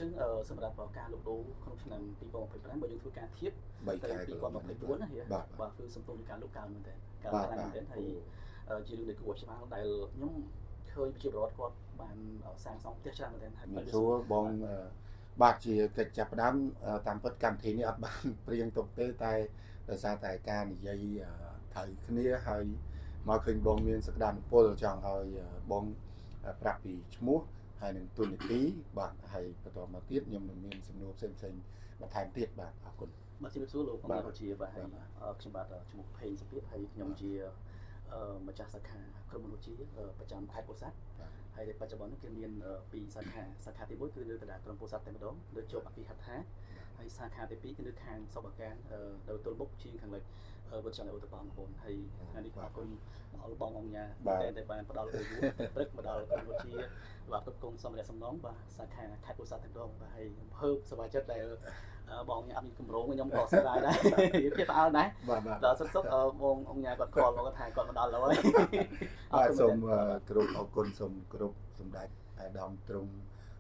ចឹងសម្រាប់ការលក់ដូរក្នុងឆ្នាំ2025បើយើងធ្វើការធៀបទៅ2024ណាបាទគឺសំទោសនៃការលក់កើនមែនទែនកើនខ្លាំងមែនទែនហើយជារឿងដែលគួរឲ្យឆ្ងល់ដែលខ្ញុំឃើញប្រជាពលរដ្ឋគាត់បានសាងសង់ផ្ទះច្រើនមែនទែនហើយមិនស្រួលបងបាទជាកិច្ចចាប់ផ្ដើមតាមពិតកម្មវិធីនេះអត់បានព្រៀងទុកទេតែដោយសារតែការនិយាយត្រូវគ្នាហើយមកឃើញបងមានសក្តានុពលចង់ឲ្យបងប្រាប់ពីឈ្មោះហើយនឹងទូនីតិបាទហើយបន្តមកទៀតខ្ញុំនឹងមានសំណួរផ្សេងបន្ថែមទៀតបាទអរគុណបាទជំរាបសួរលោកអង្គជាបាទហើយខ្ញុំបាទឈ្មោះភេងសុភិតហើយខ្ញុំជាម្ចាស់សាខាក្រុមហ៊ុនជាប្រចាំខេត្តពោធិ៍សាត់ហើយបច្ចុប្បន្ននេះគឺមាន2សាខាទី1គឺនៅកណ្ដាលក្រុងពោធិ៍សាត់តែម្ដងនៅជាប់អភិហដ្ឋាហើយសាខាទី2គឺនៅខាងសុបការនៅទល់មុខជាងខាងលិចវិទ្យាល័យឧត្តមបងហើយនេះក៏អរគុណដល់បងអង្គញាតែបានផ្ដល់ប្រយោជន៍ព្រឹកមកដល់ក្រុមហ៊ុនជាបាទគ្រប់គ្រងសម្រាប់សំណងបាទសាខាខេត្តពោធិ៍សាត់តែម្ដងបាទហើយភើបសប្បាយចិត្តដែលបងអត់មានកម្រងខ្ញុំក៏ស្ដាយដែរវាផ្អើលដែរដល់សុខបងអង្គញាគាត់ខលមកថាគាត់មកដល់ហើយបាទសូមគ្រប់អរគុណសូមគ្រប់សម្ដេចអាដាមទ្រង់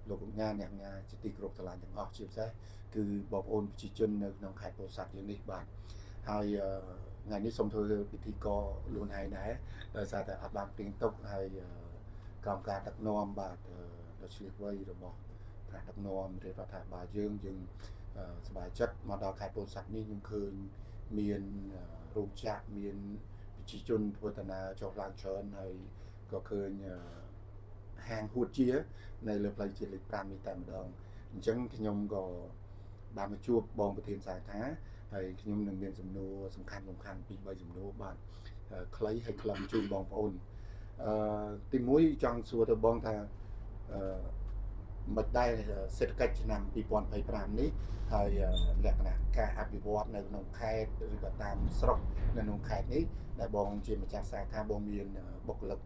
លោកអង្គញាអ្នកញាជាទីគោរពស្រឡាញ់ទាំងអស់ជាពិសេសគឺបងប្អូនប្រជាជននៅក្នុងខេត្តពោធិ៍សាត់យើងនេះបាទហើយថ្ងៃនេះសូមធ្វើពិធីករខ្លួនឯងដែរដោយសារតែអត់បានព្រៀងទុកហើយក្រោមការដឹកនាំបាទដ៏ឆ្លៀសវៃរបស់ថ្នាក់ដឹកនាំរដ្ឋាភិបាលយើងសប្បាយចិត្តមកដល់ខេត្តពោធិ៍សាត់នេះខ្ញុំឃើញមានរោងចក្រមានប្រជាជនធ្វើដំណើរចុះឡើងច្រើនហើយក៏ឃើញហាងហួតជានៅលើផ្លូវជាតិលេខ5នេះតែម្ដងអញ្ចឹងខ្ញុំក៏បានមកជួបបងប្រធានសាខាហើយខ្ញុំនឹងមានសំណួរសំខាន់2 3សំណួរបាទខ្លីហើយខ្លឹមជូនបងប្អូនទី1ចង់សួរទៅបងថាមិនដែរសេដ្ឋកិច្ចឆ្នាំ2025នេះហើយលក្ខណៈការអភិវឌ្ឍនៅក្នុងខេត្តឬក៏តាមស្រុកនៅក្នុងខេត្តនេះដែលបងជាម្ចាស់សាខាបងមានបុគ្គលិក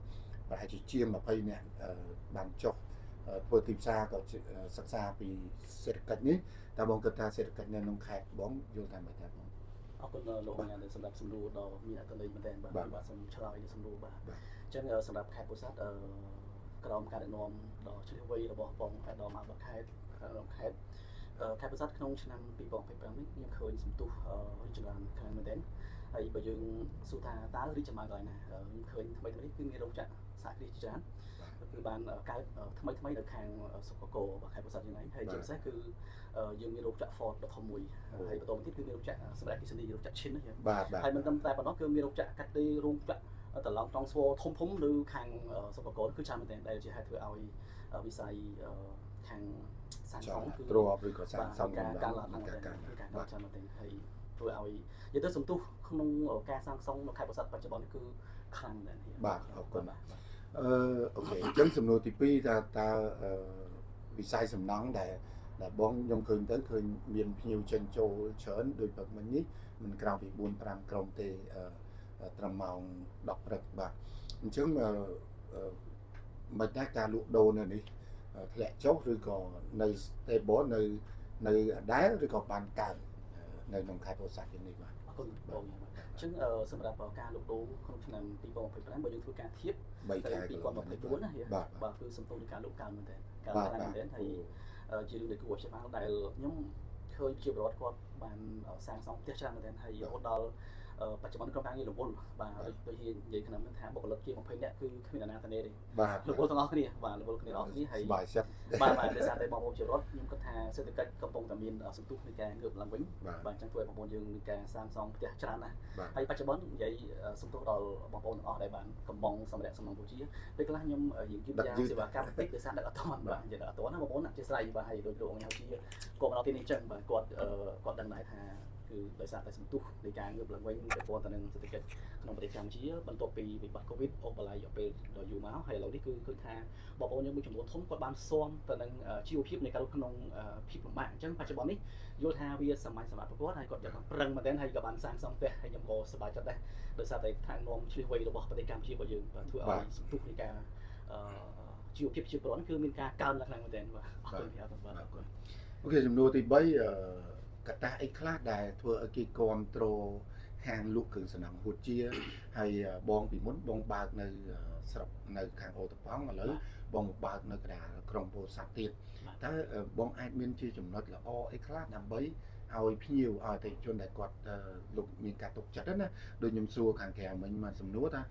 ប្រហែលជា20នាក់បានចុះធ្វើទីផ្សារក៏សិក្សាពីសេដ្ឋកិច្ចនេះតើបងគិតថាសេដ្ឋកិច្ចនៅក្នុងខេត្តបងយល់ថាម៉េចដែរបងអរគុណលោកអង្គញាសម្រាប់សំណួរដ៏មានអត្ថន័យមែនទែនបាទសូមឆ្លើយសំណួរបាទអញ្ចឹងសម្រាប់ខេត្តពោធិ៍សាត់ក្រមការដឹកនាំដ៏ឆ្លៀសវៃរបស់បងអាដាមអាបខេត្តខេត្តពោធិ៍សាត់ក្នុងឆ្នាំ2025នេះខ្ញុំឃើញសន្ទុះរីកចម្រើនខ្លាំងមែនទែនហើយបើយើងសួរថាតើរីកចម្រើនកន្លែងណាខ្ញុំឃើញថ្មីៗនេះគឺមានរោងចក្រសហគ្រាសច្រើនគឺបានកើតថ្មីនៅខាងសុខកោខេត្តពោធិ៍សាត់យ៉ាងណាហើយជាពិសេសគឺយើងមានរោងចក្រ Ford ដ៏ធំមួយហើយបន្តមកទៀតគឺមានរោងចក្រសម្រាប់អគ្គិសនីរោងចក្រឈិនហ្នឹងហើយមិនត្រឹមតែប៉ុណ្ណោះគឺមានរោងចក្រកាត់ដេររោងចក្រតឡងត្រង់ស្វធំនៅខាងសុខកោគឺច្រើនមែនទែនដែលជាហេតុធ្វើឲ្យវិស័យខាងសាងសង់គឺទ្របឬក៏សាងសង់ការឡើងការច្រើនមែនទែនហើយធ្វើឲ្យនិយាយទៅសន្ទុះក្នុងការសាងសង់នៅខេត្តពោធិ៍សាត់បច្ចុប្បន្ននេះគឺខ្លាំងមែនទែនបាទអរគុណអូខេអញ្ចឹងសំណួរទី2តើវិស័យសំណង់ដែលបងខ្ញុំឃើញមានភ្ញៀវចេញចូលច្រើនដោយព្រឹកមិញនេះមិនក្រៅពី 4-5 ក្រុមទេត្រឹមម៉ោង10ព្រឹកបាទអញ្ចឹងមិនដែរការលក់ដូរនៅនេះធ្លាក់ចុះឬក៏នៅ stable នៅដែលឬក៏បានកើននៅក្នុងខេត្តពោធិ៍សាត់នេះបាទអរគុណបងអញ្ចឹងសម្រាប់ការលក់ដូរក្នុងឆ្នាំ2025បើយើងធ្វើការធៀបទៅ2024ណាបាទគឺសំទោសនៃការលក់កើនមែនទែនកើនខ្លាំងមែនទែនហើយជារឿងដែលគួរឲ្យឆ្ងល់ដែលខ្ញុំឃើញជាពលរដ្ឋគាត់បានសាងសង់ផ្ទះច្រើនមែនទែនហើយរហូតដល់បច្ចុប្បន្នក្រុមការងាររវល់បាទដូចជានិយាយក្នុងនោះថាបុគ្គលិកជា20នាក់គឺគ្មានអាណាធានាទេបាទរវល់ទាំងអស់គ្នាបាទរវល់គ្នាអស់គ្នាហើយបាទចិត្តបាទដោយសារតែបងប្អូនជារដ្ឋខ្ញុំគិតថាសេដ្ឋកិច្ចកំពុងតែមានសន្ទុះនៃការងើបឡើងវិញបាទអញ្ចឹងធ្វើឲ្យបងប្អូនយើងមានការសាងសង់ផ្ទះច្រើនណាស់ហើយបច្ចុប្បន្ននិយាយសន្ទុះដល់បងប្អូនទាំងអស់ដែលបានកំងសម្រាប់សំណង់ប្រជាពេលខ្លះខ្ញុំរៀងយឺតយ៉ាវសេវាកម្មបន្តិចដោយសារដឹកអត់ទាន់បាទនិយាយដឹកអត់ទាន់ណាបងប្អូនអធិស្ឋានបាទហើយដូចលោកអង្គជាគាត់មកដល់ទីនេះអញ្ចឹងបាទគាត់ដឹងដែរថាគឺដោយសារតែសន្ទុះនៃការងើបឡើងវិញពាក់ព័ន្ធទៅនឹងសេដ្ឋកិច្ចក្នុងប្រទេសកម្ពុជាបន្ទាប់ពីវិបត្តិ COVID អូបឡាយរយៈពេលដ៏យូរមកហើយឥឡូវនេះគឺឃើញថាបងប្អូនយើងមួយចំនួនធំគាត់បានស៊ាំទៅនឹងជីវភាពនៃការរស់ក្នុងភាពលំបាកអញ្ចឹងបច្ចុប្បន្ននេះយល់ថាវាសាមញ្ញសម្រាប់ប្រកបហើយគាត់យកប្រឹងមែនទែនហើយក៏បានសាងសង់ផ្ទះហើយខ្ញុំក៏សប្បាយចិត្តដែរដោយសារតែឋាននាំឆ្លៀសវៃរបស់ប្រទេសកម្ពុជារបស់យើងបានធ្វើឲ្យសន្ទុះនៃការជីវភាពជាប្រព័ន្ធគឺមានការកើនឡើងខ្លាំងមែនទែនបាទអរគុណបាទអរគុណអូខេចំនួនទី3កត្តាអីខ្លះដែលធ្វើឲ្យគេគ្រប់គ្រងហាងលក់គ្រឿងសំណង់ហួតជាហើយបងពីមុនបងបើកនៅស្រុកនៅខាងអូតប៉ង់ឥឡូវបងមកបើកនៅកណ្ដាលក្រុងពោធិ៍សាត់ទៀតត តើបងអាចមានជាចំណុចល្អអីខ្លះដើម្បីឲ្យភ្ញៀវឲ្យតែជនដែលគាត់លោកមានការទុកចិត្តណាដូចខ្ញុំសួរខាងក្រៅមិញមកសំណួរថា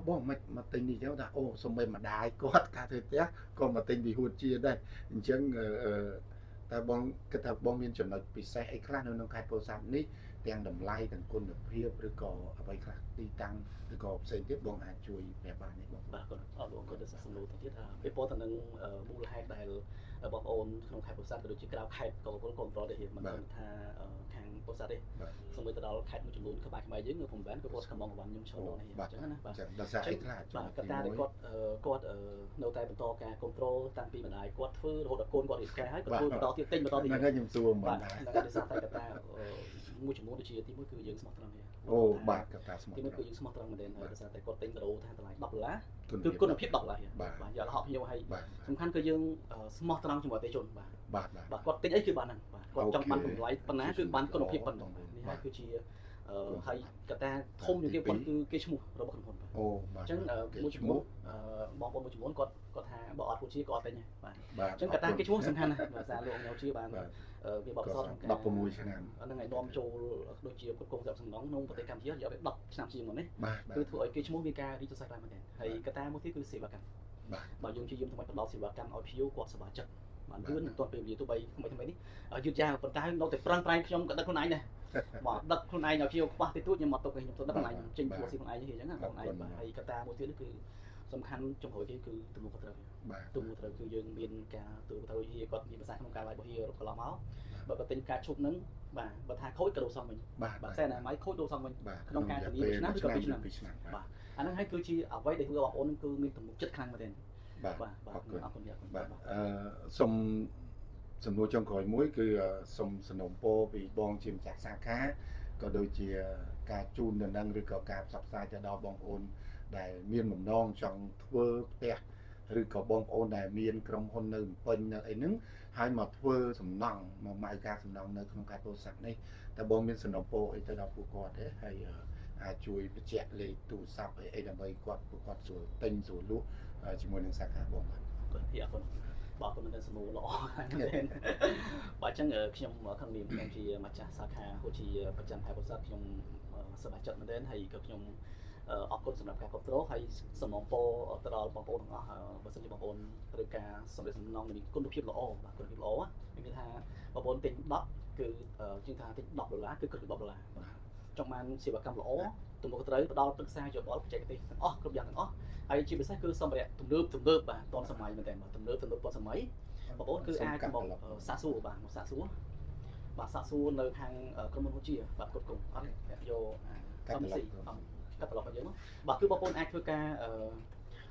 បងមិនមកទិញនេះចឹងថាអូសំបីម្ដាយគាត់ការធ្វើផ្ទះក៏មកទិញពីហួតជាដែរអញ្ចឹងតើបងគិតថាបងមានចំណុចពិសេសអីខ្លះនៅក្នុងខេត្តពោធិ៍សាត់នេះទាំងតម្លៃទាំងគុណភាពឬក៏អ្វីខ្លះទីតាំងឬក៏ផ្សេងទៀតបងអាចជួយប្រាប់បានទេបងបាទគាត់អរលោកគាត់សំណួរទៅទៀតថាពាក់ព័ន្ធទៅនឹងមូលហេតុដែលបងប្អូនក្នុងខេត្តពោធិ៍សាត់ក៏ដូចជាក្រៅខេត្តក៏គ្រប់គ្រងដែរមិនមែនថាខាងពោធិ៍សាត់ទេសូម្បីទៅដល់ខេត្តមួយចំនួនក្បែរក្បែរយើងនៅព្រំដែនក៏គាត់ខំបងខ្ញុំឈរដល់នេះអញ្ចឹងណាបាទដល់សារអីខ្លះបាទកត្តាដែលគាត់នៅតែបន្តការគ្រប់គ្រងតាំងពីម្ដាយគាត់ធ្វើរហូតដល់កូនគាត់រៀបការហើយគាត់ធ្វើបន្តទៀតទិញបន្តទៀតហ្នឹងខ្ញុំសួរមិនដែរដោយសារតែកត្តាមួយចំនួនដូចជាទីមួយគឺយើងស្មោះត្រង់ទេអូបាទកត្តាស្មោះទីមួយគឺយើងស្មោះត្រង់មែនទេហើយដោយសារតែគាត់ទិញកាដូថាតម្លៃ$10គឺគុណភាព$បាទយកលហកភ្ញៀវហើយសំខាន់គឺយើងស្មោះត្រង់ជាមួយអតិថិជនបាទគាត់ទិញអីគឺបានហ្នឹងបាទគាត់ចង់បានតម្លៃប៉ុណ្ណាគឺបានគុណភាពប៉ុណ្ណឹងនេះហើយគឺជាហើយកត្តាធំជាងគេប៉ុនគឺគេឈ្មោះរបស់ក្រុមហ៊ុនបាទអូបាទអញ្ចឹងមួយចំនួនបងប្អូនមួយចំនួនគាត់ថាបើអត់ពូជាក៏អត់ទិញដែរបាទអញ្ចឹងកត្តាគេឈ្មោះសំខាន់ណាស់ដោយសារលោកញ៉ៅជាបានវាបបសត16ឆ្នាំហ្នឹងហើយនាំចូលដូចជាគ្រប់គ្រងសំណងក្នុងប្រទេសកម្ពុជារយៈពេល10ឆ្នាំជាងមុននេះគឺធ្វើឲ្យគេឈ្មោះមានការរីកចម្រើនមែនទែនហើយកត្តាមួយទៀតគឺសេវាកម្មបើយើងជាយាមថ្មីផ្ដល់សេវាកម្មឲ្យភ្ញៀវគាត់សប្បាយចិត្តបានលឿនមិនទាន់ពេលវេលាទោះបីថ្មីនេះយឺតយ៉ាវប៉ុន្តែនៅតែប្រឹងប្រែងខ្ញុំក៏ដឹកខ្លួនឯងដែរមកដឹកខ្លួនឯងឲ្យភ្ញៀវខ្វះតិចតួចខ្ញុំមកទុកខ្ញុំទៅដឹកខ្លួនឯងចេញធ្វើស៊ីខ្លួនឯងអញ្ចឹងណាខ្លួនឯងបាទហើយកត្តាមួយទៀតគឺសំខាន់ចំហុយគេគឺទំនួលខុសត្រូវទំនួលខុសត្រូវគឺយើងមានការទំនួលខុសត្រូវហៀគាត់មានប្រសាសន៍ក្នុងការឡាយរបស់ហៀកន្លងមកបើគាត់ទិញការឈប់ហ្នឹងបាទបើថាខូចក៏ដូរសងវិញបាទសែនណាម៉ៃខូចដូរសងវិញក្នុងការធានា1ឆ្នាំឬក៏2ឆ្នាំបាទអាហ្នឹងហើយគឺជាអ្វីដែលធ្វើបងប្អូនគឺមានទំនុកចិត្តខ្លាំងមែនទេបាទអរគុណបាទសូមសំណួរចុងក្រោយមួយគឺសូមសនំពោពីបងជាម្ចាស់សាខាក៏ដូចជាការជូនដំណឹងឬក៏ការផ្សព្វផ្សាយទៅដល់បងប្អូនដែលមានបំណងចង់ធ្វើផ្ទះឬក៏បងប្អូនដែលមានក្រុមហ៊ុននៅពេញនៅអីហ្នឹងហើយមកធ្វើសំណង់មកម៉ៅការសំណង់នៅក្នុងខេត្តពោធិ៍សាត់នេះតើបងមានសំណពោអីទៅដល់ពួកគាត់ទេហើយអាចជួយបញ្ជាក់លេខទូរស័ព្ទអីដើម្បីគាត់ស្រួលទិញស្រួលលក់ជាមួយនឹងសាខាបងបាទអរគុណបាទខ្ញុំមានសំណួរល្អមែនទេបាទអញ្ចឹងខ្ញុំខាងនាមខ្ញុំជាម្ចាស់សាខាហូជាប្រចាំខេត្តពោធិ៍សាត់ខ្ញុំសប្បាយចិត្តមែនទេហើយក៏ខ្ញុំអរគុណសម្រាប់ការគ្រប់គ្រងហើយសំណងពោទៅដល់បងប្អូនទាំងអស់បើសិនជាបងប្អូនត្រូវការសម្រាប់សំណងមានគុណភាពល្អបាទគុណភាពល្អមានថាបងប្អូនទិញ10គឺជាងថាទិញ$10គឺគិតពី$10បាទចង់បានសេវាកម្មល្អទំនួលខុសត្រូវផ្ដល់ប្រឹក្សាយោបល់បច្ចេកទេសទាំងអស់គ្រប់យ៉ាងទាំងអស់ហើយជាពិសេសគឺសម្ភារៈទំនើបបាទទាន់សម័យមែនតើទំនើបទាន់សម័យបងប្អូនគឺអាចមកសាកសួរបាទមកសាកសួរបាទសាកសួរនៅខាងក្រុមហ៊ុនហូជាបាទគ្រប់គ្រងអត់យកកាត់ឡុករបស់យើងបាទគឺបងប្អូនអាចធ្វើការ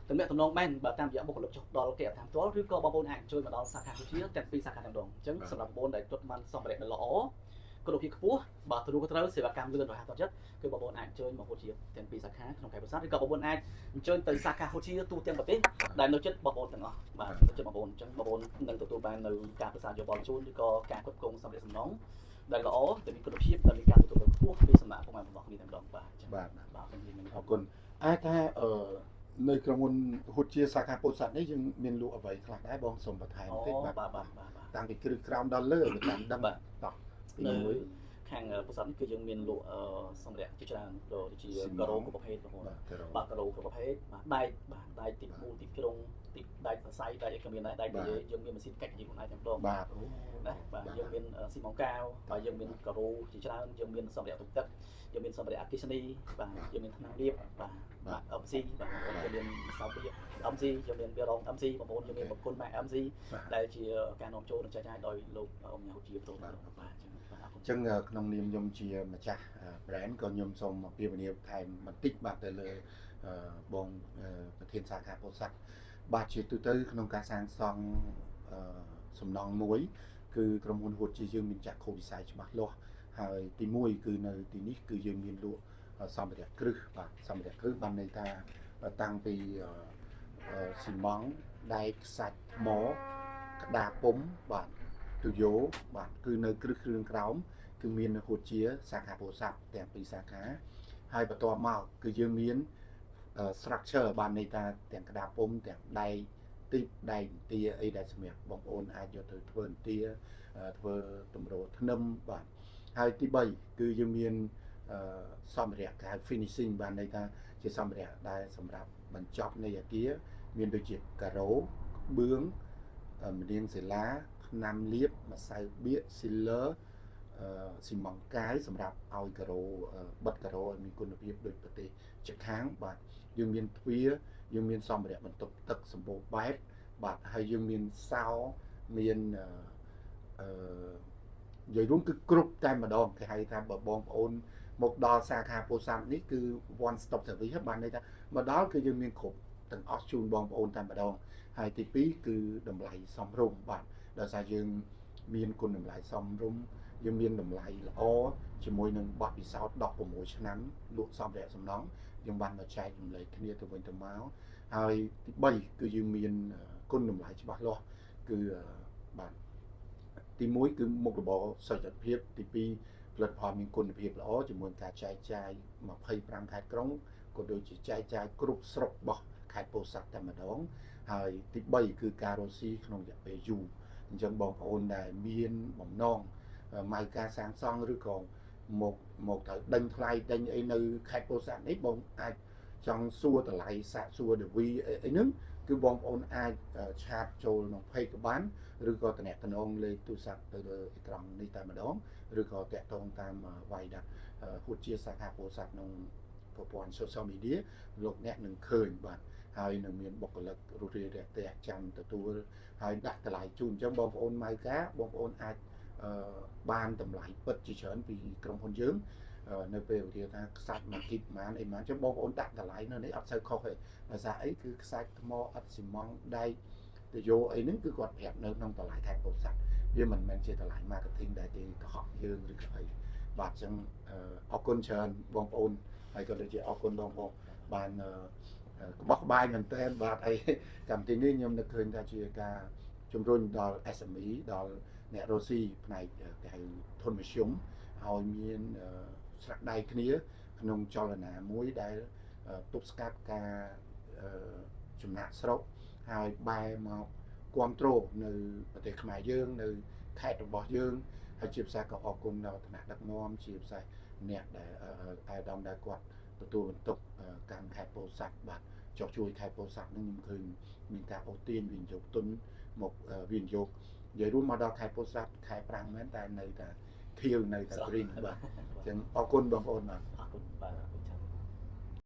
ទំនាក់ទំនងបានបើតាមរយៈបុគ្គលិកចុះដល់គេអត់តាមផ្ទាល់ឬក៏បងប្អូនអាចជួយមកដល់សាខាហូជាទាំងពីរសាខាតែម្ដងអញ្ចឹងសម្រាប់បងប្អូនដែលគាត់បានសម្ភារៈល្អគុណភាពខ្ពស់បាទទទួលខុសត្រូវសេវាកម្មលឿនរហ័សទាន់ចិត្តគឺបងប្អូនអាចអញ្ជើញមកហូជាទាំងពីរសាខាក្នុងខេត្តពោធិ៍សាត់ឬក៏បងប្អូនអាចអញ្ជើញទៅសាខាហូជាទូទាំងប្រទេសដែលនៅជិតបងប្អូនទាំងអស់បាទនៅជិតបងប្អូនអញ្ចឹងបងប្អូននឹងទទួលបាននៅការប្រឹក្សាយោបល់ជូនឬក៏ការគ្រប់គ្រងសម្ភារៈសំណងដែលល្អដែលមានគុណភាពដែលមានការទទួលខុសត្រូវពីសំណាក់ពុកម៉ែរបស់គ្នាតែម្ដងបាទអញ្ចឹងបាទអរគុណអាចថានៅក្រុមហ៊ុនហូជាសាខាពោធិ៍សាត់នេះយើងមានលក់អ្វីខ្លះដែរបងសូមបន្ថែមបន្តិចបាទតាំងពីគ្រឹះក្រោមដល់លើតាមដឹងបាទនៅខាងពោធិ៍សាត់នេះគឺយើងមានលក់សម្ភារៈជាច្រើនដូចជាការ៉ូគ្រប់ប្រភេទបងប្អូនបាទការ៉ូគ្រប់ប្រភេទបាទដែកទីមូលទីក្រុងទីដែកសរសៃដែកអីក៏មានដែរដែកនិយាយយើងមានម៉ាស៊ីនកាច់យើងខ្លួនឯងតែម្ដងបាទបាទយើងមានស៊ីម៉ុងកាវបាទយើងមានការ៉ូជាច្រើនយើងមានសម្ភារៈទុកទឹកយើងមានសម្ភារៈអគ្គិសនីបាទយើងមានថ្នាំលាបបាទMC បាទយើងមានសោភា MC យើងមានវារង MC បងប្អូនយើងមានបង្គន់ម៉ែ MC ដែលជាការនាំចូលនិងចែកចាយដោយលោកអ៊ំញ៉ៅជាផ្ទាល់បាទអញ្ចឹងក្នុងនាមខ្ញុំជាម្ចាស់ brand ក៏ខ្ញុំសូមអំពាវនាវថែមបន្តិចបាទទៅលើបងប្រធានសាខាពោធិ៍សាត់បាទជាទូទៅក្នុងការសាងសង់សំណង់មួយគឺក្រុមហ៊ុនហូជាយើងមានចក្ខុវិស័យច្បាស់លាស់ហើយទី1គឺនៅទីនេះគឺយើងមានលក់សម្ភារៈគ្រឹះបាទសម្ភារៈគ្រឹះបានន័យថាតាំងពីស៊ីម៉ង់ដែកខ្សាច់ថ្មក្តារពុម្ពបាទទូយ៉ូបាទគឺនៅគ្រឹះគ្រឿងក្រោមគឺមាននៅហូជាសាខាពោធិ៍សាត់ទាំងពីរសាខាហើយបន្ទាប់មកគឺយើងមានstructure បានន័យថាទាំងក្តារពុម្ពទាំងដែក ទីដៃទាអីដែលសម្រាប់បងប្អូនអាចយកទៅធ្វើទាធ្វើតម្រូវធ្នឹមបាទហើយទី3គឺយើងមានសម្ភារៈគេហៅ finishing បានន័យថាជាសម្ភារៈដែលសម្រាប់បញ្ចប់នៃអគារមានដូចជាការ៉ូបឿងម្រាមសិលាថ្នាំលាបម្សៅបៀក sealer ស៊ីម៉ង់កាយសម្រាប់ឲ្យការ៉ូបិទការ៉ូឲ្យមានគុណភាពដូចប្រទេសជិតខាងបាទយើងមានទ្វារយើងមានសម្ភារៈបន្ទប់ទឹកសម្បូរបែបបាទហើយយើងមានសោមាននិយាយរួមគឺគ្រប់តែម្ដងគេហៅថាបើបងប្អូនមកដល់សាខាពោធិ៍សាត់នេះគឺ one stop service បានន័យថាមកដល់គឺយើងមានគ្រប់ទាំងអស់ជូនបងប្អូនតែម្ដងហើយទី2គឺតម្លៃសមរម្យបាទដោយសារយើងមានគុណតម្លៃសមរម្យយើងមានតម្លៃល្អជាមួយនឹងបទពិសោធន៍16ឆ្នាំលក់សម្ភារៈសំណង់យើងបានមកចែករំលែកគ្នាទៅវិញទៅមកហើយទី3គឺយើងមានគុណតម្លៃច្បាស់លាស់គឺបាទទី1គឺមុខរបរសុចរិតភាពទី2ផលិតផលមានគុណភាពល្អជាមួយការចែកចាយ25ខេត្តក្រុងក៏ដូចជាចែកចាយគ្រប់ស្រុករបស់ខេត្តពោធិ៍សាត់តែម្ដងហើយទី3គឺការរស់ស៊ីក្នុងរយៈពេលយូរអញ្ចឹងបងប្អូនដែលមានបំណងមកការសាងសង់ឬក៏មកត្រូវដេញថ្លៃដេញអីនៅខេត្តពោធិ៍សាត់នេះបងអាចចង់សួរតម្លៃសាកសួរដវីអីហ្នឹងគឺបងប្អូនអាចឆាតចូលក្នុង page ក៏បានឬក៏តំណងលេខទូរស័ព្ទទៅលើអេក្រង់នេះតែម្ដងឬក៏តាក់ទងតាមវាយដាក់ហួតជាសាខាពោធិ៍សាត់ក្នុងប្រព័ន្ធ social media លោកអ្នកនឹងឃើញបាទហើយនឹងមានបុគ្គលិករុះរាយរាក់ទាក់ចាំទទួលហើយដាក់តម្លៃជូនអញ្ចឹងបងប្អូនម៉ៅការបងប្អូនអាចបានតម្លៃពិតជាច្រើនពីក្រុមហ៊ុនយើងនៅពេលវេលាថាខ្សាច់មួយគីបប៉ុន្មានអីប៉ុន្មានអញ្ចឹងបងប្អូនដាក់តម្លៃនៅនេះអត់សូវខុសទេដោយសារអីគឺខ្សាច់ថ្មអត់ស៊ីម៉ង់ដែកទៅយកអីហ្នឹងគឺគាត់ប្រាប់នៅក្នុងតម្លៃខេត្តពោធិ៍សាត់វាមិនមែនជាតម្លៃ marketing ដែលគេកុហកយើងឬក៏អីបាទអញ្ចឹងអរគុណច្រើនបងប្អូនហើយក៏ដូចជាអរគុណបងប្អូនបានក្បោះក្បាយមែនតើបាទហើយកម្មវិធីនេះខ្ញុំនឹកឃើញថាជាការជំរុញដល់ SME ដល់អ្នករស់ស៊ីផ្នែកគេហៅធនមធ្យមឲ្យមានស្រាក់ដៃគ្នាក្នុងចលនាមួយដែលទប់ស្កាត់ការចំណាក់ស្រុកហើយបែរមកគ្រប់គ្រងនៅប្រទេសខ្មែរយើងនៅខេត្តរបស់យើងហើយជាពិសេសក៏អរគុណដល់ឋានៈដឹកនាំជាពិសេសអ្នកដែលអាយដាមដែលគាត់ទទួលបន្ទុកកម្មខេត្តពោធិ៍សាត់បាទចុះជួយខេត្តពោធិ៍សាត់នឹងខ្ញុំឃើញមានការអូសទាញវិនិយោគទុនមកវិនិយោគនិយាយរួមមកដល់ខេត្តពោធិ៍សាត់ខេត្តប្រាំងមែនតែនៅតែខៀវនៅតែព្រីងបាទអញ្ចឹងអរគុណបងប្អូនបាទអរគុណបាទ